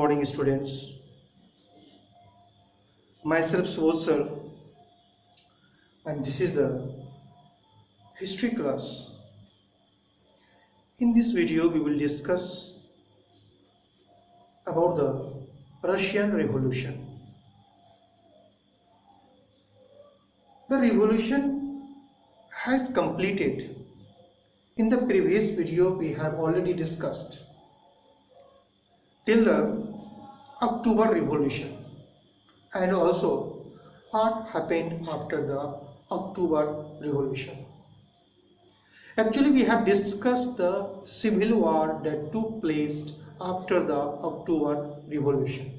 morning, students. Myself Swotser, and this is the history class. In this video, we will discuss about the Russian Revolution. The revolution has completed. In the previous video, we have already discussed till the October Revolution and also what happened after the October Revolution. Actually, we have discussed the civil war that took place after the October Revolution.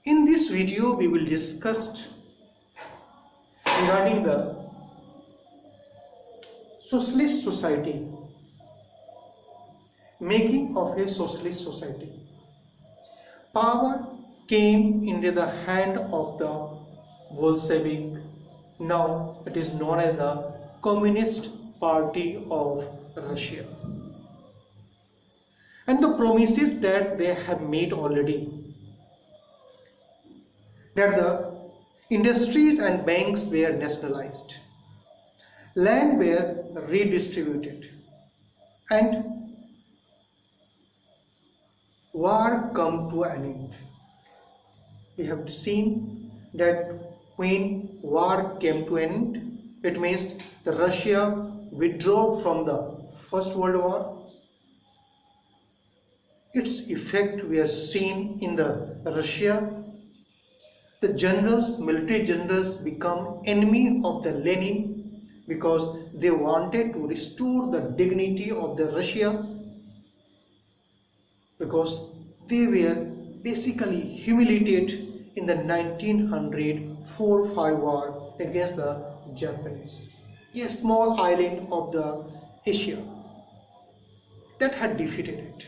In this video, we will discuss regarding the socialist society, making of a socialist society. Power came into the hand of the Bolshevik. Now it is known as the Communist Party of Russia. And the promises that they have made already, that the industries and banks were nationalized, land were redistributed, and war come to an end. We have seen that when war came to an end, it means the Russia withdrew from the First World War. Its effect we are seen in the Russia. The generals, military generals, become enemy of the Lenin because they wanted to restore the dignity of the Russia, because they were basically humiliated in the 1904-5 war against the Japanese, a small island of the Asia that had defeated it.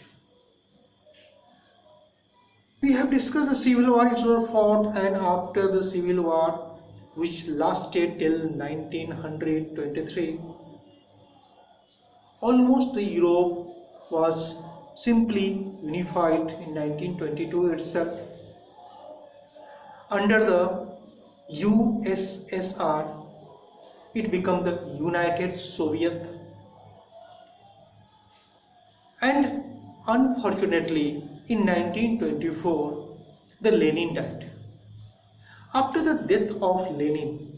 We have discussed the civil war, it was fought, and after the civil war, which lasted till 1923, almost the Europe was simply unified in 1922 itself. Under the USSR, it became the United Soviet, and unfortunately in 1924 the Lenin died. After the death of Lenin,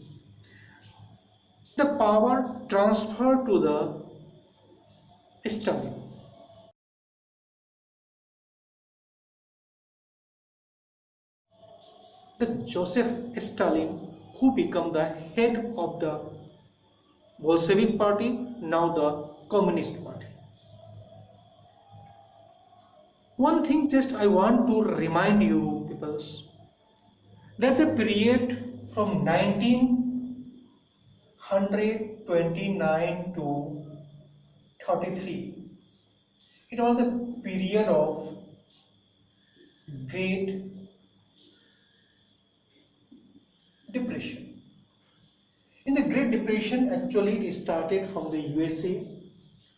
the power transferred to the Stalin. The Joseph Stalin, who became the head of the Bolshevik party, now the Communist party. One thing just I want to remind you peoples, that the period from 1929 to 33, it was the period of Great Depression. In the Great Depression, actually it started from the USA,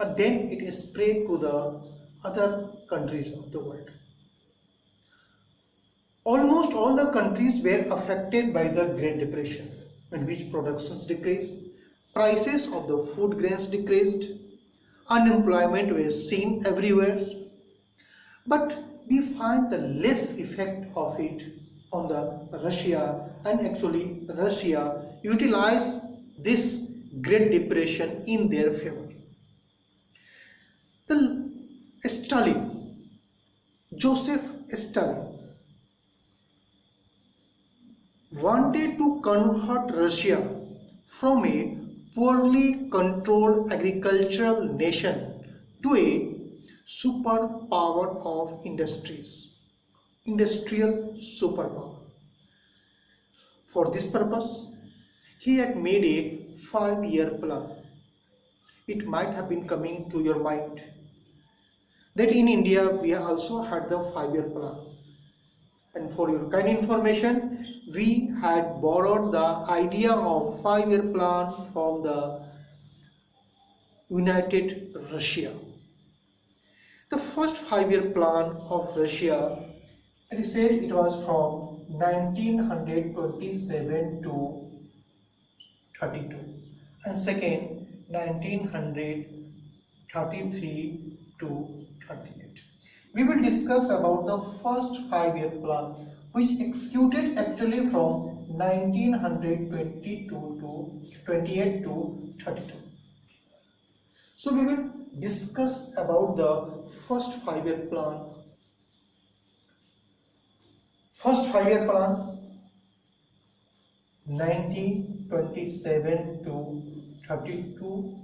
and then it is spread to the other countries of the world. Almost all the countries were affected by the Great Depression, in which productions decreased, prices of the food grains decreased, unemployment was seen everywhere. But we find the less effect of it on the Russia, and actually Russia utilized this Great Depression in their favor. The Stalin, Joseph Stalin, wanted to convert Russia from a poorly controlled agricultural nation to a superpower of industries, industrial superpower. For this purpose, he had made a 5-year plan. It might have been coming to your mind that in India we also had the 5-year plan. And for your kind information, we had borrowed the idea of 5-year plan from the United Russia. The first 5-year plan of Russia, it is said it was from 1927 to 32, and second 1933 to 38. We will discuss about the first 5-year plan, which executed actually from 1922 to 28 to 32. So we will discuss about the first 5-year plan. First 5-year plan 1927 to 32.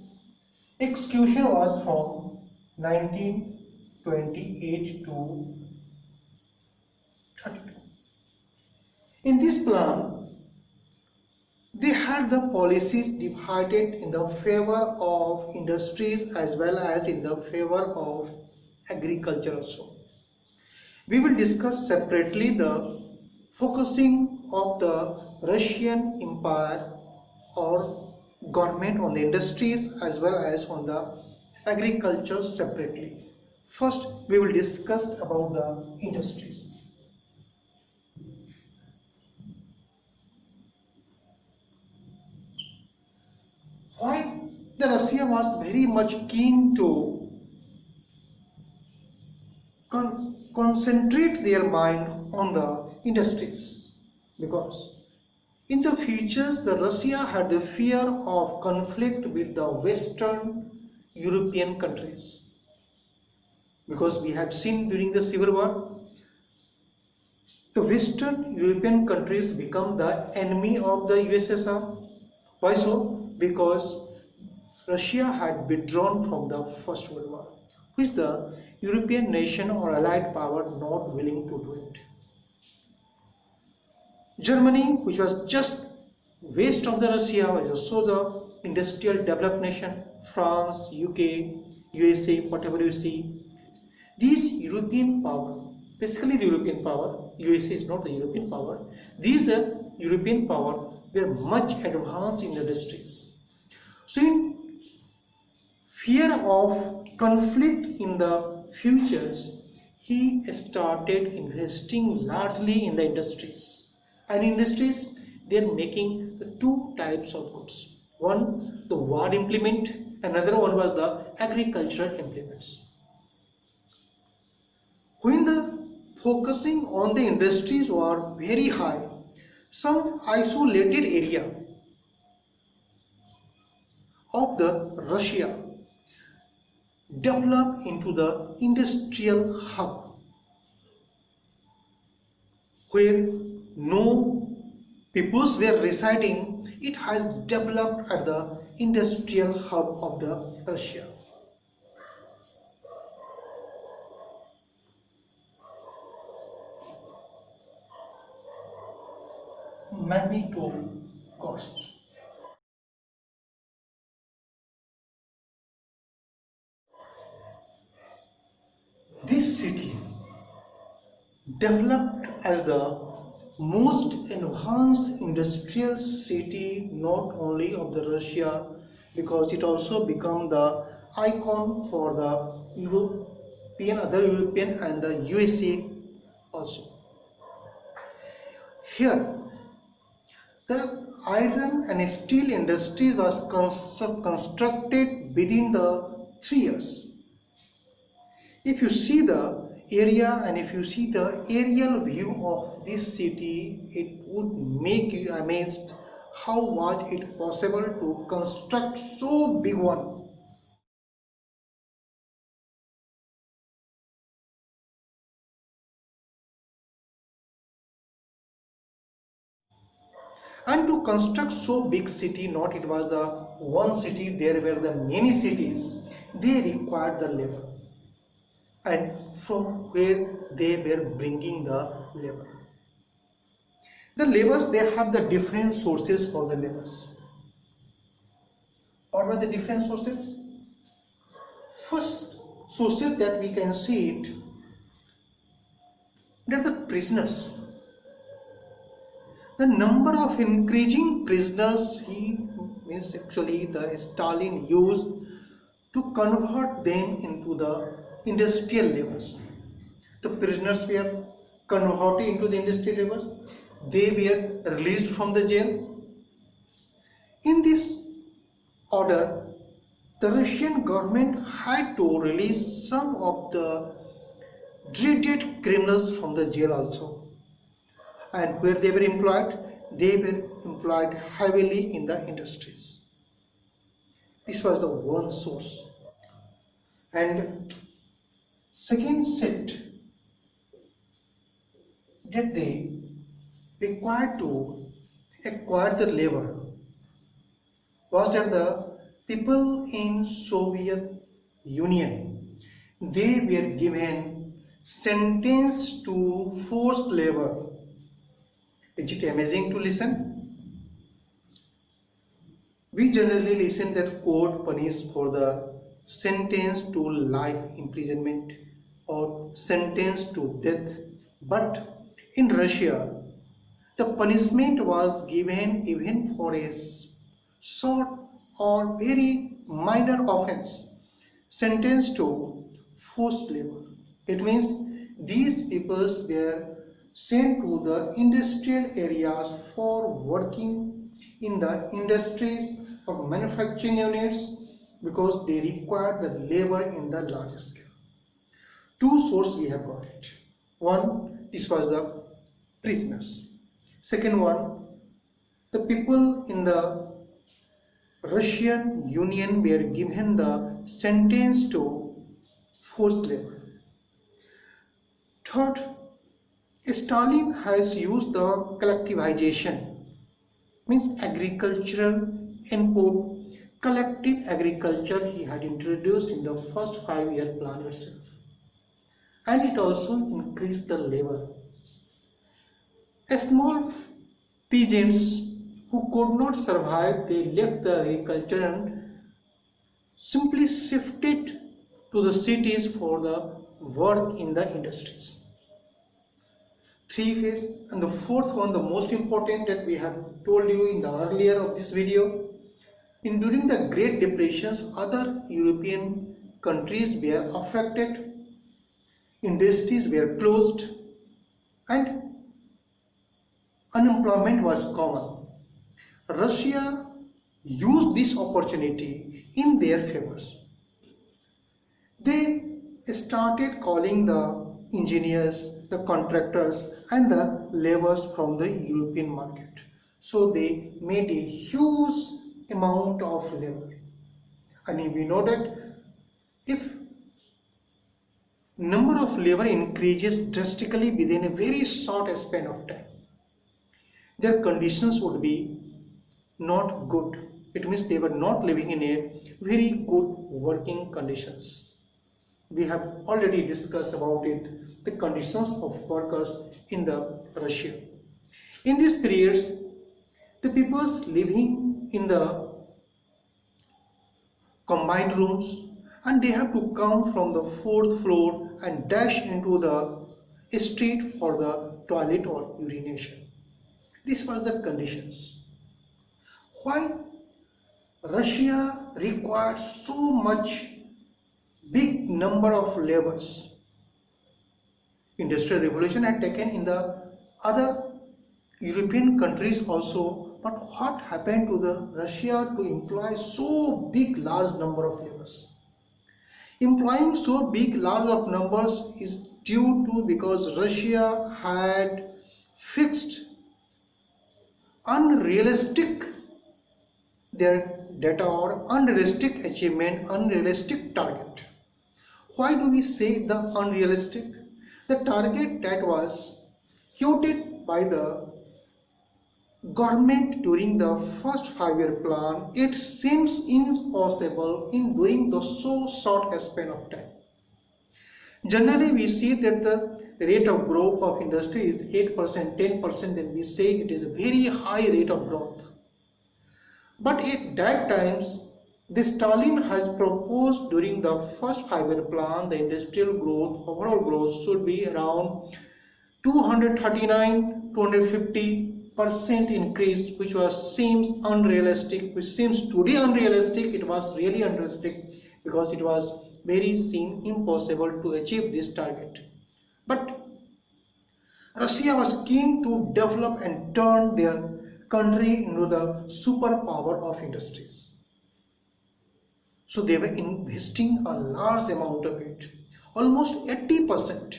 Execution was from 1928 to 32. In this plan, they had the policies divided in the favor of industries as well as in the favor of agriculture also. We will discuss separately the focusing of the Russian Empire or government on the industries as well as on the agriculture separately. First, we will discuss about the industries. Why the Russia was very much keen to concentrate their mind on the industries? Because in the futures, the Russia had the fear of conflict with the Western European countries. Because we have seen during the Civil War, the Western European countries become the enemy of the USSR. Why so? Because Russia had withdrawn from the First World War, which the European nation or allied power not willing to do it. Germany, which was just west of the Russia, was also the industrial developed nation. France, UK, USA, whatever you see, these European power, basically the European power, USA is not the European power, these the European power were much advanced in industries. So in fear of conflict in the futures, he started investing largely in the industries. And industries, they are making the two types of goods. One, the war implement, another one was the agricultural implements. When the focusing on the industries were very high, some isolated area of the Russia developed into the industrial hub where no peoples were residing. It has developed at the industrial hub of the Russia. Magnitogorsk. This city developed as the most advanced industrial city not only of the Russia, because it also became the icon for the other European and the USA also. Here, the iron and steel industry was constructed within the 3 years. If you see the area and if you see the aerial view of this city, it would make you amazed how was it possible to construct so big one. And to construct so big city, not it was the one city, there were the many cities, they required the labor. And from where they were bringing the labor. The labors, they have the different sources for the labors. What were the different sources? First sources that we can see it, that the prisoners. The number of increasing prisoners, he means actually the Stalin used to convert them into the industrial laborers. The prisoners were converted into the industrial laborers. They were released from the jail. In this order, the Russian government had to release some of the dreaded criminals from the jail also. And where they were employed heavily in the industries. This was the one source. And second set that they required to acquire the labor was that the people in Soviet Union, they were given sentence to forced labor. Is it amazing to listen? We generally listen that court punish for the sentence to life imprisonment or sentence to death, but in Russia the punishment was given even for a short or very minor offense, sentence to forced labor. It means these peoples were sent to the industrial areas for working in the industries or manufacturing units because they required the labor in the large scale. Two sources we have got it. One, this was the prisoners. Second one, the people in the Russian Union were given the sentence to forced labor. Third, Stalin has used the collectivization, means agricultural input, collective agriculture he had introduced in the first 5-year plan itself. And it also increased the labor. Small peasants who could not survive, they left the agriculture and simply shifted to the cities for the work in the industries. Three phase, and the fourth one, the most important that we have told you in the earlier of this video. During the Great Depressions, other European countries were affected, industries were closed, and unemployment was common. Russia used this opportunity in their favors. They started calling the engineers, the contractors and the laborers from the European market. So they made a huge amount of labor. And we know that if number of labor increases drastically within a very short span of time, their conditions would be not good. It means they were not living in a very good working conditions. We have already discussed about it, the conditions of workers in the Russia. In these periods, the peoples living in the combined rooms, and they have to come from the 4th floor and dash into the street for the toilet or urination. This was the conditions. Why Russia required so much big number of laborers? Industrial revolution had taken in the other European countries also, but what happened to the Russia to employ so big large number of laborers? Employing so big large of numbers is due to because Russia had fixed unrealistic their data or unrealistic achievement, unrealistic target. Why do we say the unrealistic? The target that was quoted by the government during the first 5-year plan, it seems impossible in doing the so short a span of time. Generally, we see that the rate of growth of industry is 8%, 10%, then we say it is a very high rate of growth. But at that times, the Stalin has proposed during the first 5-year plan, the industrial growth, overall growth should be around 239, 250% increase, which seems unrealistic, which seems today unrealistic. It was really unrealistic because it was very seen impossible to achieve this target. But Russia was keen to develop and turn their country into the superpower of industries. So they were investing a large amount of it. Almost 80%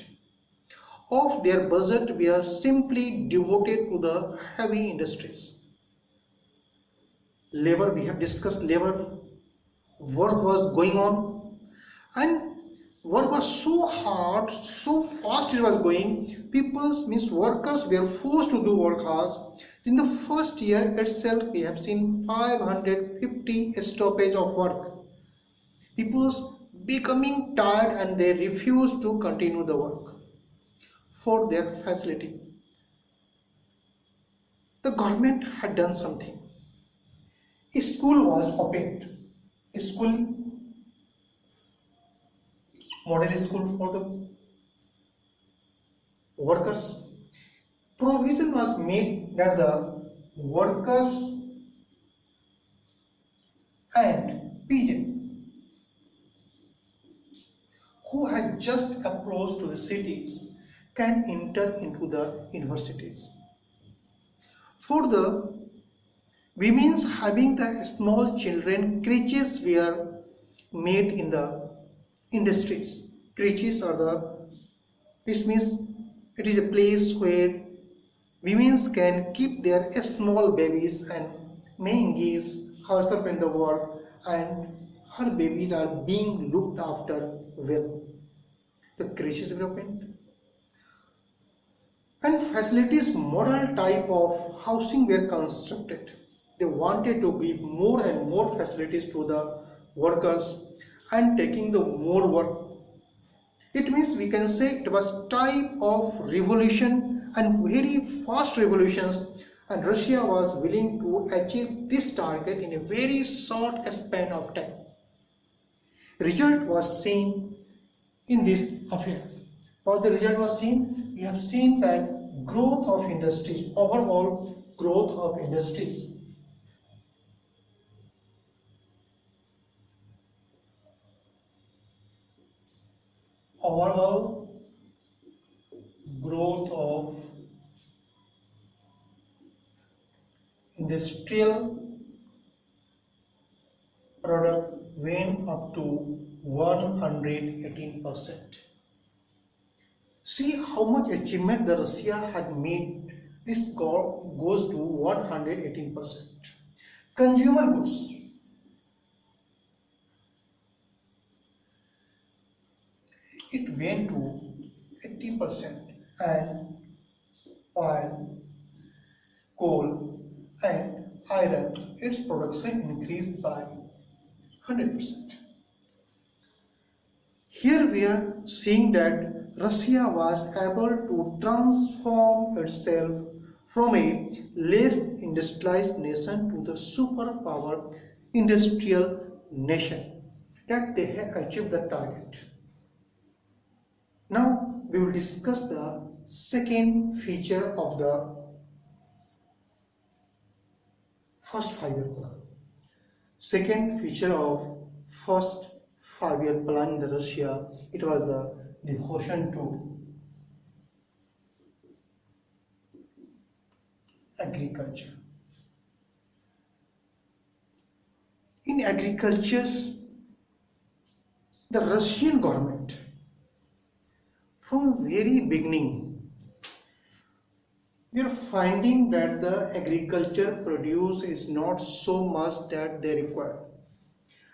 of their budget were simply devoted to the heavy industries. Labor, we have discussed labor, work was going on, and work was so hard, so fast it was going. People, means workers, were forced to do work hard. In the first year itself, we have seen 550 stoppage of work. People becoming tired and they refuse to continue the work for their facility. The government had done something. A school was opened. A school, model school for the workers. Provision was made that the workers and PJ who had just approached to the cities can enter into the universities. For the women's having the small children, creches were made in the industries. Creches are this means it is a place where women can keep their small babies and may engage herself in the work, and her babies are being looked after well. The creches were opened. And facilities model type of housing were constructed. They wanted to give more and more facilities to the workers and taking the more work. It means we can say it was type of revolution and very fast revolutions, and Russia was willing to achieve this target in a very short span of time. Result was seen in this affair. What the result was seen? We have seen that growth of industries, overall growth of industries. Overall growth of industrial product went up to 118%. See how much achievement the Russia had made. This goes to 118%. Consumer goods. It went to 80%, and oil, coal and iron, its production increased by 100%. Here we are seeing that Russia was able to transform itself from a less industrialized nation to the superpower industrial nation, that they have achieved the target. Now we will discuss the second feature of the first 5-year plan. Second feature of first 5-year plan in the Russia, it was the devotion to agriculture. In agriculture, the Russian government from very beginning, we are finding that the agriculture produce is not so much that they require,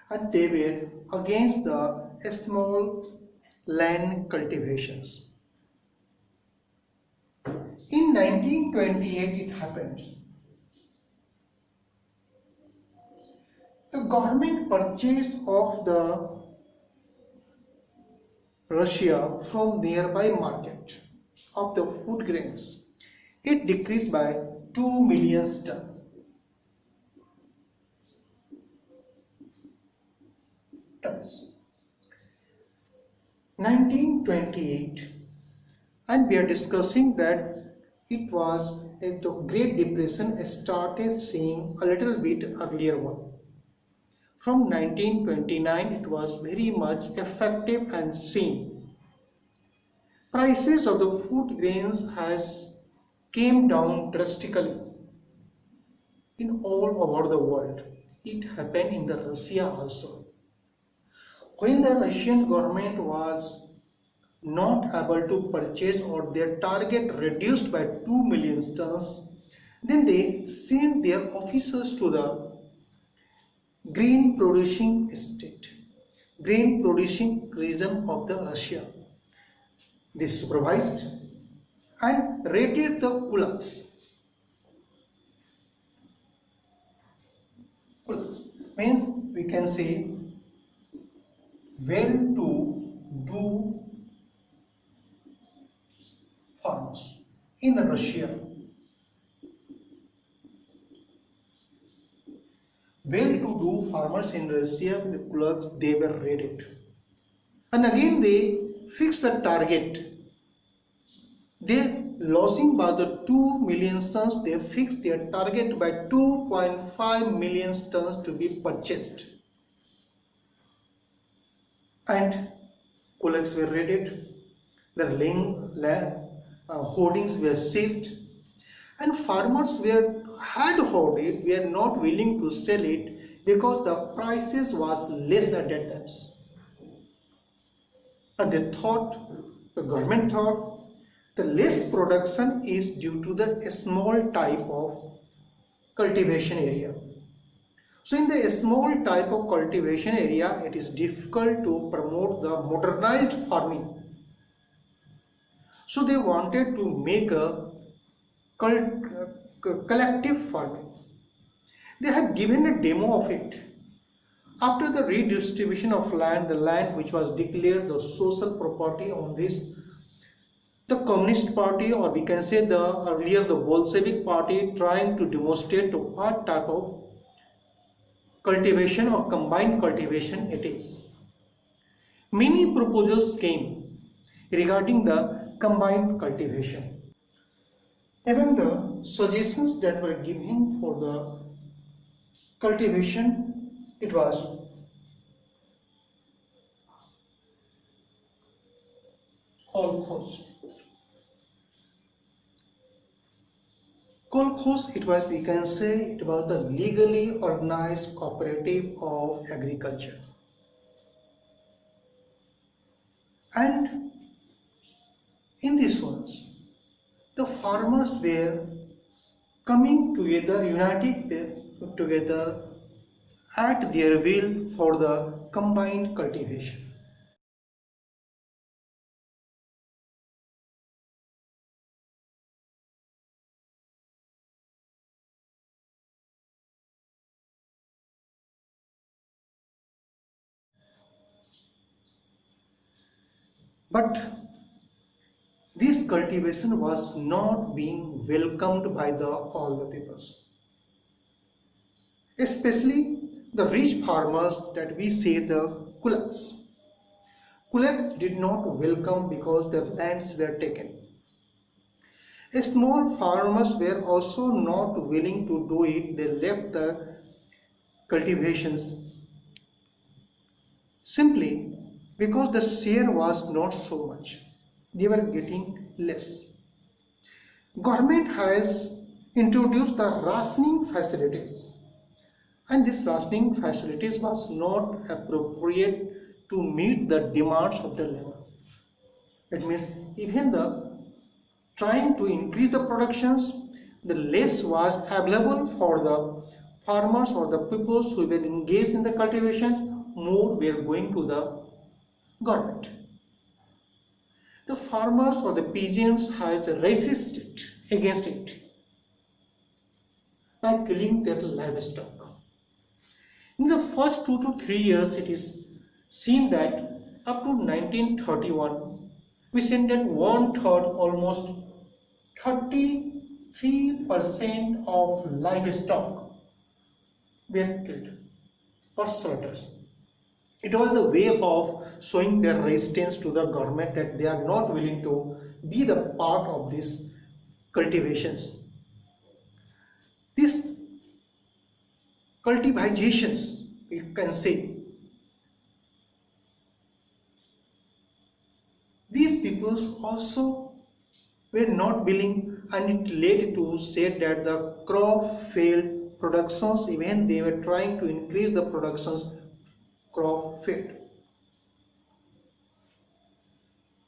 and they were against the small land cultivations. In 1928 it happened. The government purchased of the Russia from nearby market of the food grains. It decreased by 2 million tons. 1928, and we are discussing that it was the Great Depression started seeing a little bit earlier one. From 1929 it was very much effective and seen. Prices of the food grains has came down drastically in all over the world. It happened in the Russia also. When the Russian government was not able to purchase or their target reduced by 2 million tons, then they sent their officers to the grain producing state, grain producing region of the Russia. They supervised and raided the kulaks. Kulaks means we can say well to do farmers in Russia. Well-to-do farmers in Russia, the kulaks, they were raided. And again they fixed the target. They losing by the 2 million tons, they fixed their target by 2.5 million tons to be purchased. And kulaks were raided, their hoardings were seized, and farmers had hoarded were not willing to sell it because the prices was less at that times. And the government thought, the less production is due to the small type of cultivation area. So in the small type of cultivation area, it is difficult to promote the modernized farming. So they wanted to make a collective farming. They had given a demo of it. After the redistribution of land, the land which was declared the social property on this, the Communist Party, or we can say the Bolshevik Party, trying to demonstrate what type of cultivation or combined cultivation it is. Many proposals came regarding the combined cultivation. Even the suggestions that were given for the cultivation, it was kolkhoz. Kolkhoz, it was, we can say, it was the legally organized cooperative of agriculture. And in these ones, the farmers were coming together, united together at their will for the combined cultivation. But this cultivation was not being welcomed by all the peoples. Especially the rich farmers that we say the kulaks. Kulaks did not welcome because their lands were taken. Small farmers were also not willing to do it. They left the cultivations simply because the share was not so much. They were getting less. Government has introduced the rationing facilities, and this rationing facilities was not appropriate to meet the demands of the labor. It means even the trying to increase the productions, the less was available for the farmers or the people who were engaged in the cultivation, more were going to the government. The farmers or the peasants has resisted against it by killing their livestock. In the first 2 to 3 years, it is seen that up to 1931, we seen that 1/3, almost 33% of livestock were killed or slaughtered. It was a way of showing their resistance to the government that they are not willing to be the part of these cultivations. These cultivations you can say. These peoples also were not willing, and it led to say that the crop failed productions. Even they were trying to increase the productions, crop failed.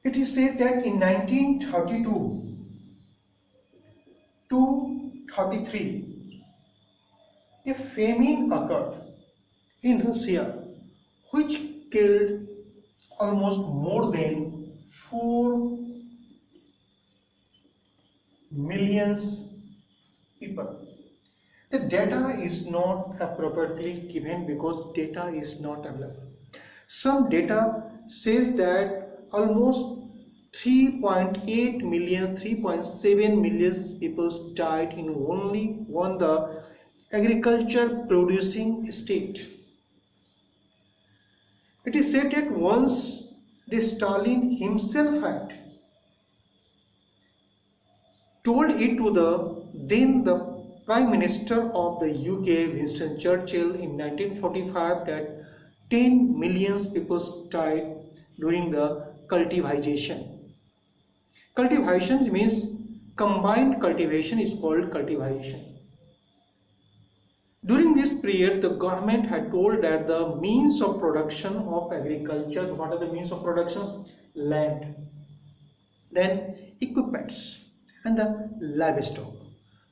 It is said that in 1932 to 33, a famine occurred in Russia which killed almost more than 4 millions people. The data is not appropriately given because data is not available. Some data says that almost 3.8 million, 3.7 million people died in only the agriculture producing state. It is said that once the Stalin himself had told it to the Prime Minister of the UK, Winston Churchill, in 1945 that 10 million people died during the cultivation. Cultivation means combined cultivation is called cultivation. During this period, the government had told that the means of production of agriculture, what are the means of production? Land, then equipments, and the livestock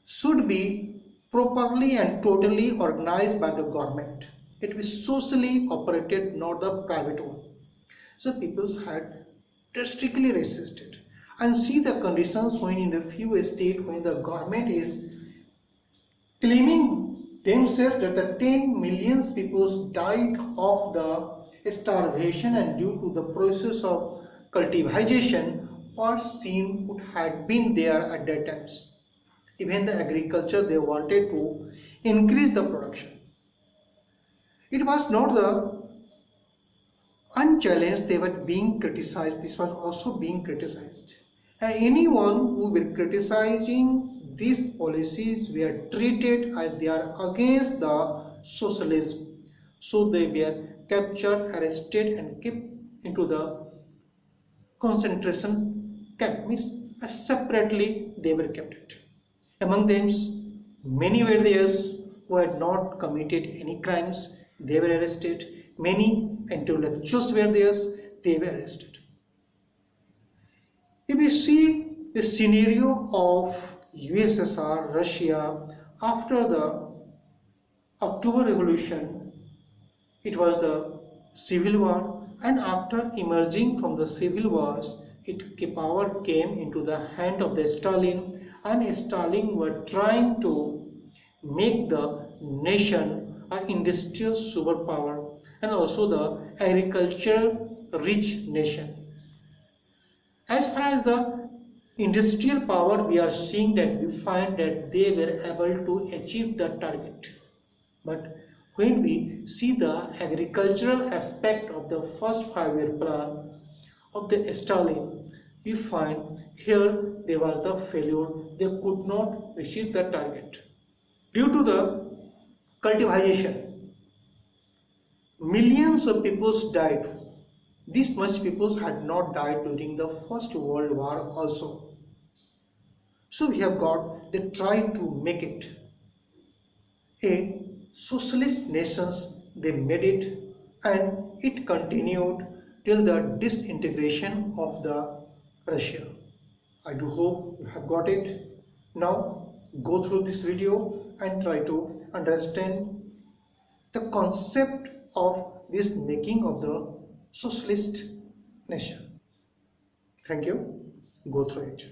should be properly and totally organized by the government. It was socially operated, not the private one. So people had drastically resisted. And see the conditions when in the few states when the government is claiming themselves that the 10 million people died of the starvation and due to the process of cultivation, what scene would have been there at that times. Even the agriculture, they wanted to increase the production. It was not the unchallenged, they were being criticized. This was also being criticized. And anyone who were criticizing these policies were treated as they are against the socialism. So they were captured, arrested and kept into the concentration camp. Means separately they were kept. Among them, many were there who had not committed any crimes. They were arrested. Many intellectuals were there. They were arrested. If we see the scenario of USSR, Russia, after the October Revolution, it was the civil war, and after emerging from the civil wars, power came into the hand of the Stalin, and Stalin were trying to make the nation an industrial superpower and also the agricultural rich nation. As far as the industrial power, we are seeing that we find that they were able to achieve the target. But when we see the agricultural aspect of the first 5-year plan of the Stalin, we find here there was the failure. They could not achieve the target. Due to the cultivation, millions of people died. This much people had not died during the First World War also. So we have got, they tried to make it a socialist nations. They made it, and it continued till the disintegration of the Russia. I do hope you have got it. Now go through this video and try to understand the concept of this making of the socialist nation. Thank you. Go through it.